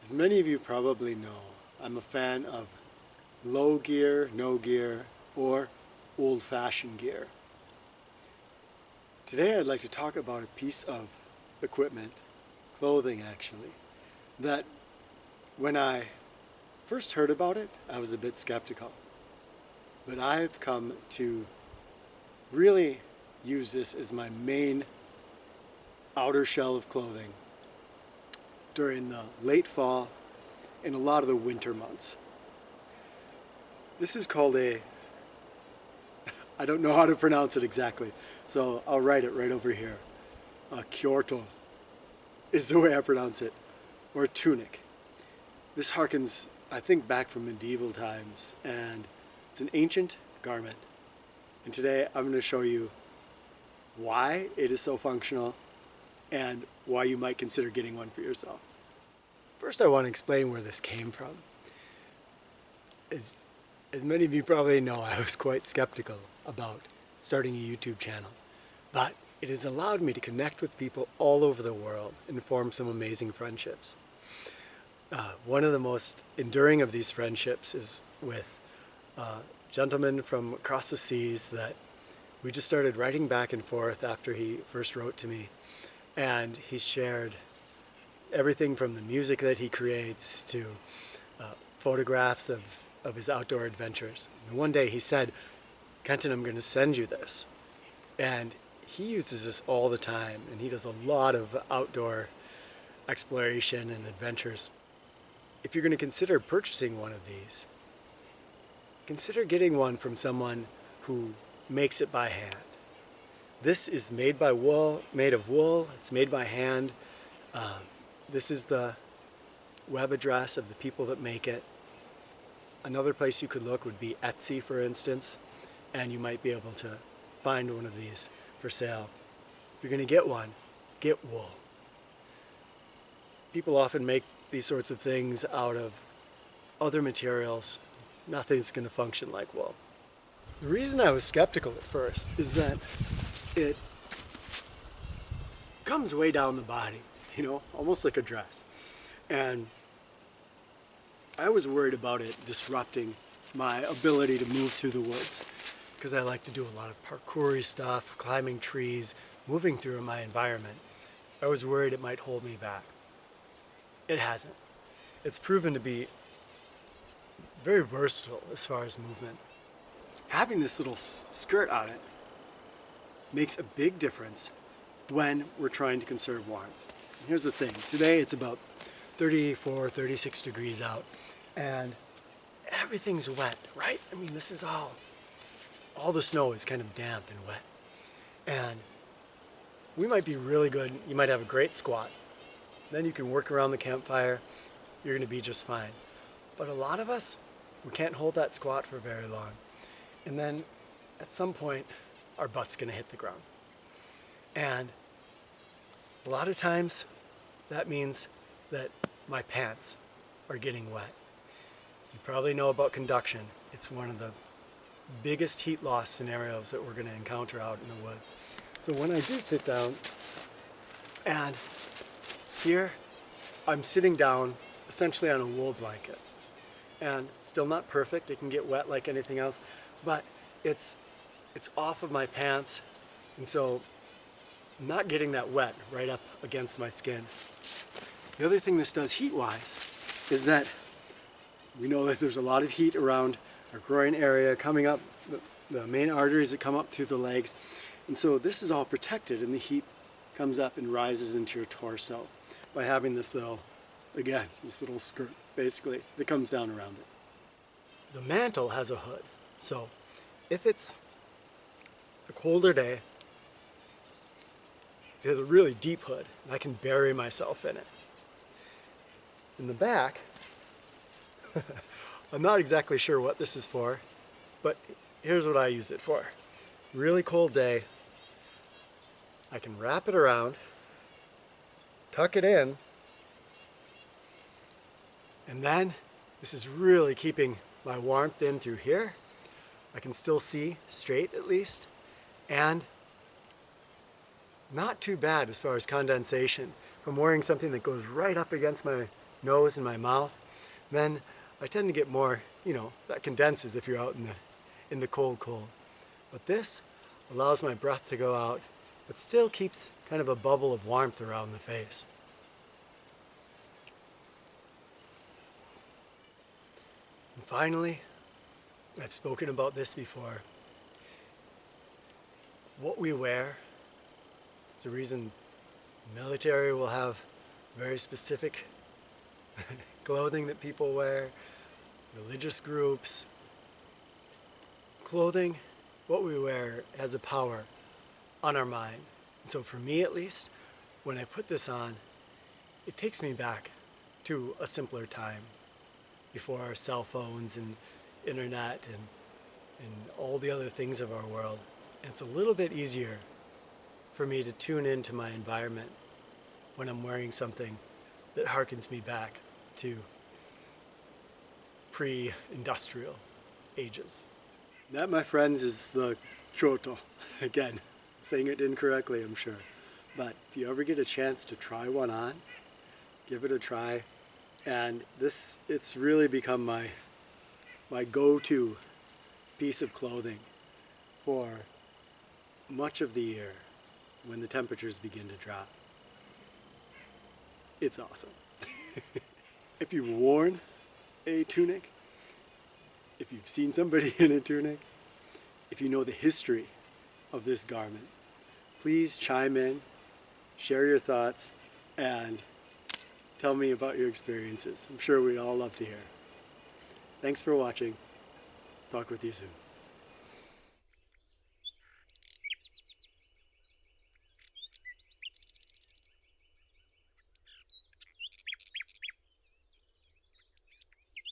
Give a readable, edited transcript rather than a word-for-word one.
As many of you probably know, I'm a fan of low gear, no gear, or old-fashioned gear. Today I'd like to talk about a piece of equipment, clothing actually, that when I first heard about it, I was a bit skeptical. But I've come to really use this as my main outer shell of clothing during the late fall and a lot of the winter months. This is called I don't know how to pronounce it exactly, so I'll write it right over here. A Kjortel is the way I pronounce it, or a tunic. This harkens, I think, back from medieval times, and it's an ancient garment. And today I'm going to show you why it is so functional and why you might consider getting one for yourself. First, I want to explain where this came from. As many of you probably know, I was quite skeptical about starting a YouTube channel, but it has allowed me to connect with people all over the world and form some amazing friendships. One of the most enduring of these friendships is with a gentleman from across the seas that we just started writing back and forth after he first wrote to me, and he shared everything from the music that he creates to photographs of his outdoor adventures. And one day he said, "Kenton, I'm going to send you this." And he uses this all the time, and he does a lot of outdoor exploration and adventures. If you're going to consider purchasing one of these, consider getting one from someone who makes it by hand. This is made of wool, it's made by hand. This is the web address of the people that make it. Another place you could look would be Etsy, for instance, and you might be able to find one of these for sale. If you're going to get one, get wool. People often make these sorts of things out of other materials. Nothing's going to function like wool. The reason I was skeptical at first is that it comes way down the body, almost like a dress. And I was worried about it disrupting my ability to move through the woods, because I like to do a lot of parkour-y stuff, climbing trees, moving through my environment. I was worried it might hold me back. It hasn't. It's proven to be very versatile as far as movement. Having this little skirt on it makes a big difference when we're trying to conserve warmth. And here's the thing. Today it's about 34, 36 degrees out, and everything's wet, right? I mean, this is all the snow is kind of damp and wet. And we might be really good. You might have a great squat. Then you can work around the campfire. You're going to be just fine. But a lot of us, we can't hold that squat for very long. And then at some point, our butt's going to hit the ground. And a lot of times, that means that my pants are getting wet. You probably know about conduction. It's one of the biggest heat loss scenarios that we're going to encounter out in the woods. So when I do sit down, and here I'm sitting down essentially on a wool blanket, and still not perfect, it can get wet like anything else, but it's off of my pants, and so I'm not getting that wet right up against my skin. The other thing this does heat-wise is that we know that there's a lot of heat around our groin area coming up, the main arteries that come up through the legs, and so this is all protected, and the heat comes up and rises into your torso by having this little skirt basically that comes down around it. The mantle has a hood, so if it's a colder day, it has a really deep hood, and I can bury myself in it. In the back, I'm not exactly sure what this is for, but here's what I use it for. Really cold day, I can wrap it around, tuck it in, and then this is really keeping my warmth in through here. I can still see straight at least, and not too bad as far as condensation from wearing something that goes right up against my nose and my mouth, then I tend to get more, that condenses if you're out in the cold. But this allows my breath to go out, but still keeps kind of a bubble of warmth around the face. And finally, I've spoken about this before. What we wear, it's the reason the military will have very specific clothing that people wear, religious groups. Clothing, what we wear, has a power on our mind. And so for me at least, when I put this on, it takes me back to a simpler time before our cell phones and internet and all the other things of our world. And it's a little bit easier for me to tune into my environment when I'm wearing something that harkens me back to pre-industrial ages. That, my friends, is the Kjortel. Again, I'm saying it incorrectly, I'm sure. But if you ever get a chance to try one on, give it a try. And it's really become my go-to piece of clothing for much of the year when the temperatures begin to drop. It's awesome. If you've worn a tunic, if you've seen somebody in a tunic, if you know the history of this garment, please chime in, share your thoughts, and tell me about your experiences. I'm sure we'd all love to hear. Thanks for watching. Talk with you soon.